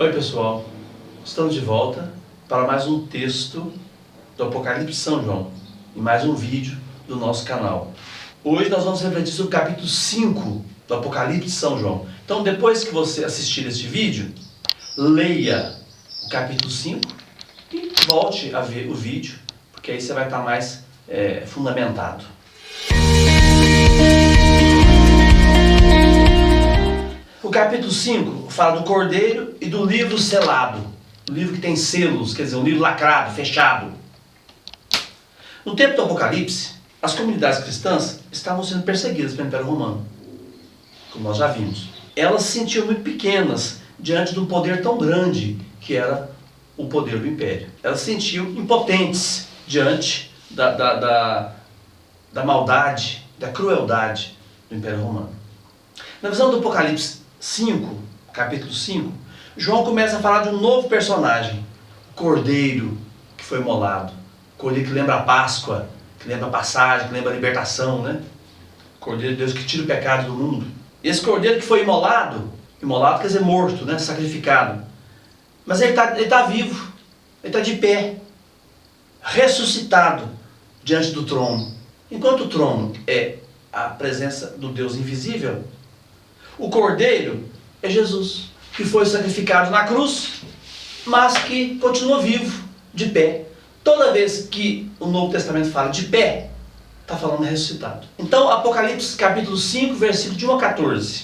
Oi pessoal, estamos de volta para mais um texto do Apocalipse de São João e mais um vídeo do nosso canal. Hoje nós vamos refletir sobre o capítulo 5 do Apocalipse de São João. Então depois que você assistir este vídeo, leia o capítulo 5 e volte a ver o vídeo, porque aí você vai estar mais fundamentado. O capítulo 5 fala do Cordeiro e do livro selado, o livro que tem selos, quer dizer, um livro lacrado, fechado. No tempo do Apocalipse, as comunidades cristãs estavam sendo perseguidas pelo Império Romano, como nós já vimos. Elas se sentiam muito pequenas diante de um poder tão grande que era o poder do Império. Elas se sentiam impotentes diante da maldade, da crueldade do Império Romano. Na visão do Apocalipse 5, capítulo 5, João começa a falar de um novo personagem, o Cordeiro que foi imolado, o Cordeiro que lembra a Páscoa, que lembra a passagem, que lembra a libertação, né? O Cordeiro de Deus que tira o pecado do mundo. E esse Cordeiro que foi imolado quer dizer morto, né? Sacrificado, mas ele tá vivo, ele está de pé, ressuscitado diante do trono. Enquanto o trono é a presença do Deus invisível, o Cordeiro é Jesus, que foi sacrificado na cruz, mas que continua vivo, de pé. Toda vez que o Novo Testamento fala de pé, está falando ressuscitado. Então, Apocalipse capítulo 5, versículo de 1 a 14.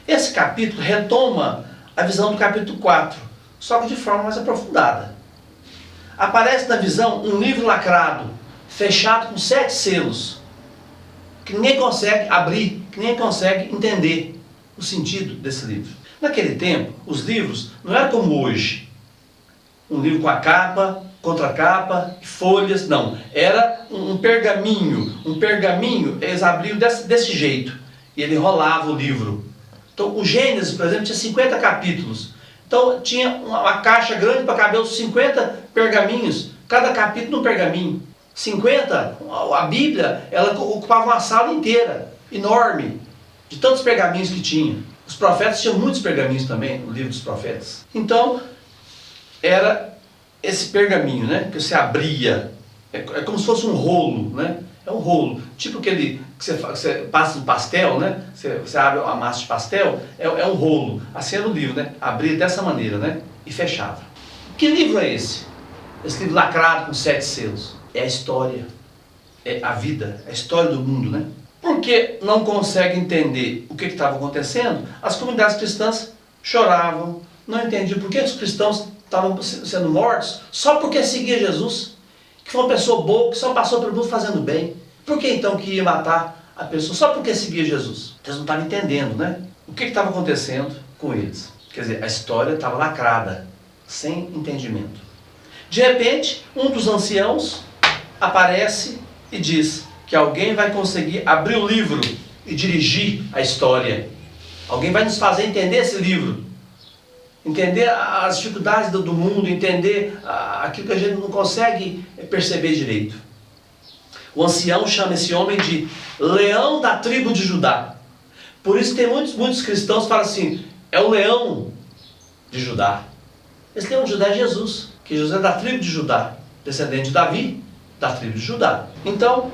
Esse capítulo retoma a visão do capítulo 4, só que de forma mais aprofundada. Aparece na visão um livro lacrado, fechado com 7 selos, que ninguém consegue abrir, que ninguém consegue entender o sentido desse livro. Naquele tempo, os livros não eram como hoje. Um livro com a capa, contracapa, folhas, não. Era um pergaminho. Um pergaminho, eles abriam desse jeito. E ele rolava o livro. Então, o Gênesis, por exemplo, tinha 50 capítulos. Então, tinha uma caixa grande para caber os 50 pergaminhos. Cada capítulo um pergaminho. 50, a Bíblia, ela ocupava uma sala inteira, enorme, de tantos pergaminhos que tinha. Os profetas tinham muitos pergaminhos também, o livro dos profetas. Então, era esse pergaminho, né, que você abria, é como se fosse um rolo, né, é um rolo, tipo aquele que você passa no pastel, né, você abre a massa de pastel, é um rolo, assim era o livro, né, abria dessa maneira, né, e fechava. Que livro é esse? Esse livro lacrado com 7 selos. É a história, é a vida, é a história do mundo, né? Porque não consegue entender o que estava acontecendo, as comunidades cristãs choravam, não entendiam por que os cristãos estavam sendo mortos só porque seguia Jesus, que foi uma pessoa boa, que só passou pelo mundo fazendo bem. Por que então que ia matar a pessoa só porque seguia Jesus? Eles não estavam entendendo, né? O que estava acontecendo com eles? Quer dizer, a história estava lacrada, sem entendimento. De repente, um dos anciãos aparece e diz que alguém vai conseguir abrir o livro e dirigir a história. Alguém vai nos fazer entender esse livro, entender as dificuldades do mundo, entender aquilo que a gente não consegue perceber direito. O ancião chama esse homem de leão da tribo de Judá. Por isso tem muitos cristãos que falam assim, é o leão de Judá. Esse leão de Judá é Jesus, que Jesus é da tribo de Judá, descendente de Davi, da tribo de Judá. Então,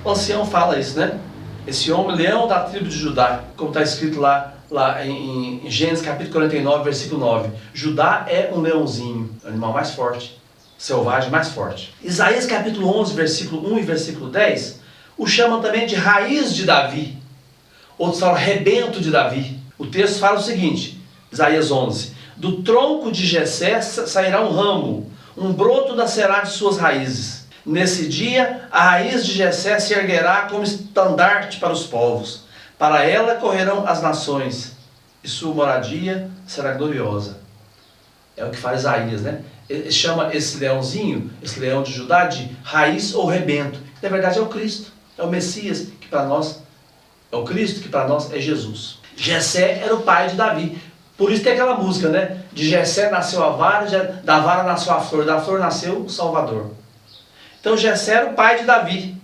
o ancião fala isso, né? Esse homem, leão da tribo de Judá, como está escrito lá em Gênesis capítulo 49, versículo 9. Judá é um leãozinho, o animal mais forte, selvagem mais forte. Isaías capítulo 11, versículo 1 e versículo 10, o chamam também de raiz de Davi. Outros falam rebento de Davi. O texto fala o seguinte, Isaías 11, do tronco de Jessé sairá um ramo, um broto nascerá de suas raízes. Nesse dia, a raiz de Jessé se erguerá como estandarte para os povos. Para ela correrão as nações, e sua moradia será gloriosa. É o que fala Isaías, né? Ele chama esse leãozinho, esse leão de Judá, de raiz ou rebento. Na verdade é o Cristo, é o Messias, que para nós é o Cristo, que para nós é Jesus. Jessé era o pai de Davi. Por isso tem aquela música, né? De Jessé nasceu a vara, da vara nasceu a flor, da flor nasceu o Salvador. Então Jessé era o pai de Davi,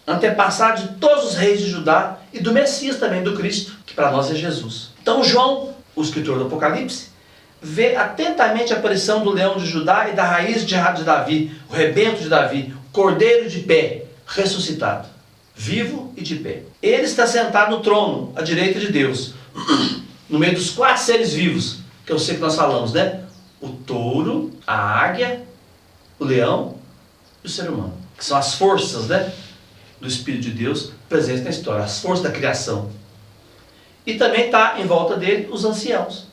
antepassado de todos os reis de Judá e do Messias também, do Cristo, que para nós é Jesus. Então João, o escritor do Apocalipse, vê atentamente a aparição do leão de Judá e da raiz de Davi, o rebento de Davi, o cordeiro de pé, ressuscitado, vivo e de pé. Ele está sentado no trono, à direita de Deus, no meio dos 4 seres vivos, que eu sei que nós falamos, né? O touro, a águia, o leão e o ser humano, que são as forças, né, do Espírito de Deus presentes na história, as forças da criação. E também está em volta dele os anciãos,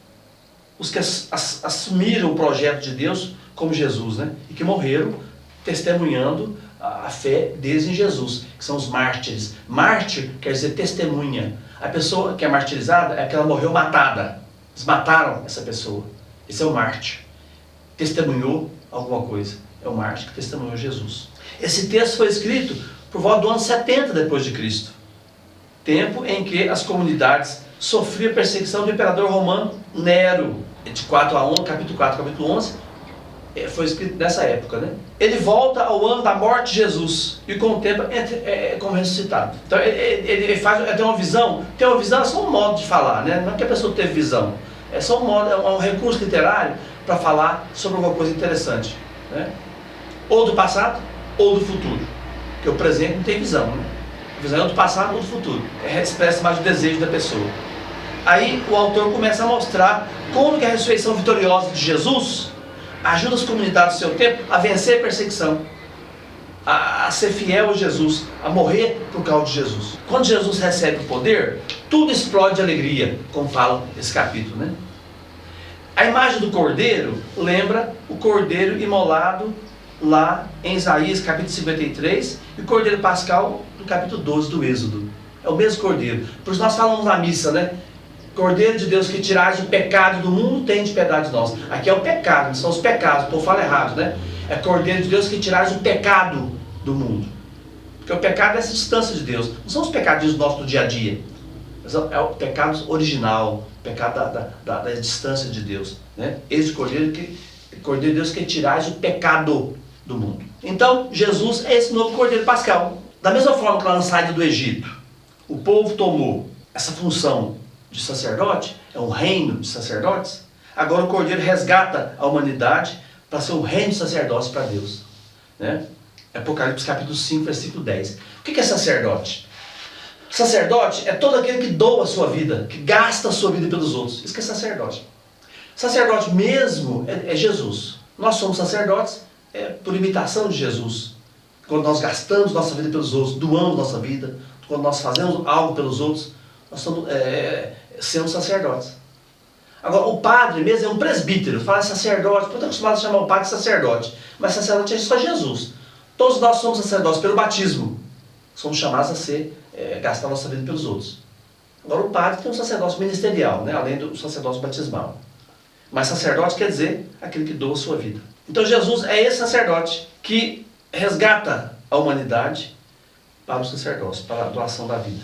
os que assumiram o projeto de Deus como Jesus, né, e que morreram testemunhando a fé deles em Jesus, que são os mártires. Mártir quer dizer testemunha. A pessoa que é martirizada é que ela morreu matada. Eles mataram essa pessoa. Esse é o mártir. Testemunhou alguma coisa. É o mártir que testemunhou Jesus. Esse texto foi escrito por volta do ano 70 depois de Cristo. Tempo em que as comunidades sofriam perseguição do imperador romano Nero. De 4 a 11, capítulo 4, capítulo 11, foi escrito nessa época, né? Ele volta ao ano da morte de Jesus e contempla como ressuscitado. Então ele tem uma visão. Ter uma visão é só um modo de falar, né? Não é que a pessoa teve visão. É só um modo, é um recurso literário para falar sobre alguma coisa interessante, né? Ou do passado ou do futuro. Porque o presente não tem visão, né? A visão é do passado ou do futuro. Expressa mais o desejo da pessoa. Aí o autor começa a mostrar como que a ressurreição vitoriosa de Jesus ajuda as comunidades do seu tempo a vencer a perseguição, a ser fiel a Jesus, a morrer por causa de Jesus. Quando Jesus recebe o poder, tudo explode de alegria, como fala esse capítulo, né? A imagem do cordeiro lembra o cordeiro imolado lá em Isaías capítulo 53 e o cordeiro pascal no capítulo 12 do Êxodo. É o mesmo cordeiro. Por isso nós falamos na missa, né? Cordeiro de Deus que tirais o pecado do mundo, tem de piedade de nós. Aqui é o pecado, são os pecados, o povo fala errado, né? É Cordeiro de Deus que tirais o pecado do mundo. Porque o pecado é essa distância de Deus. Não são os pecadinhos nossos do dia a dia. É o pecado original, o pecado da distância de Deus, né? Esse Cordeiro de Deus que tirais o pecado do mundo. Então, Jesus é esse novo Cordeiro pascal. Da mesma forma que lá na saída do Egito, o povo tomou essa função de sacerdote, é um reino de sacerdotes. Agora o Cordeiro resgata a humanidade para ser um reino de sacerdócio para Deus, né? Apocalipse capítulo 5, versículo 10. O que é sacerdote? Sacerdote é todo aquele que doa a sua vida, que gasta a sua vida pelos outros. Isso que é sacerdote. Sacerdote mesmo é Jesus. Nós somos sacerdotes por imitação de Jesus. Quando nós gastamos nossa vida pelos outros, doamos nossa vida, quando nós fazemos algo pelos outros, nós somos sacerdotes. Agora, o padre mesmo é um presbítero, fala sacerdote, porque eu estou acostumado a chamar o padre de sacerdote, mas sacerdote é só Jesus. Todos nós somos sacerdotes pelo batismo, somos chamados a gastar nossa vida pelos outros. Agora, o padre tem um sacerdócio ministerial, né, além do sacerdócio batismal. Mas sacerdote quer dizer aquele que doa a sua vida. Então, Jesus é esse sacerdote que resgata a humanidade para o sacerdócio, para a doação da vida.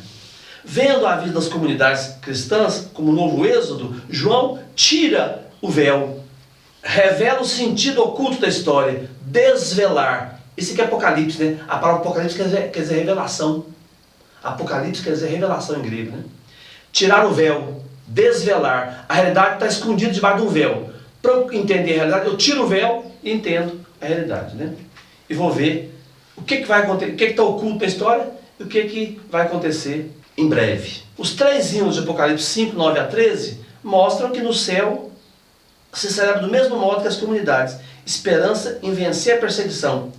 Vendo a vida das comunidades cristãs como um novo êxodo, João tira o véu, revela o sentido oculto da história, desvelar. Isso aqui é Apocalipse, né? A palavra Apocalipse quer dizer revelação. Apocalipse quer dizer revelação em grego, né? Tirar o véu, desvelar. A realidade está escondida debaixo de um véu. Para eu entender a realidade, eu tiro o véu e entendo a realidade, né? E vou ver o que vai acontecer, o que está oculto na história e o que vai acontecer em breve. Os 3 hinos de Apocalipse 5, 9 a 13 mostram que no céu se celebra do mesmo modo que as comunidades, esperança em vencer a perseguição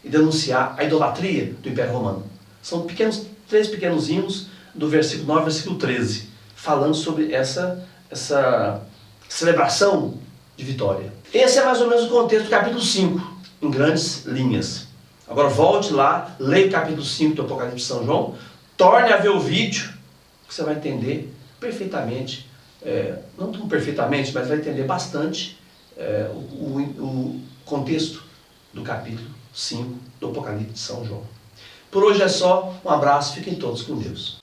e denunciar a idolatria do Império Romano. São 3 pequenos hinos do versículo 9 ao versículo 13, falando sobre essa celebração de vitória. Esse é mais ou menos o contexto do capítulo 5, em grandes linhas. Agora volte lá, leia o capítulo 5 do Apocalipse de São João, torne a ver o vídeo, que você vai entender perfeitamente, não tão perfeitamente, mas vai entender bastante o contexto do capítulo 5 do Apocalipse de São João. Por hoje é só, um abraço, fiquem todos com Deus.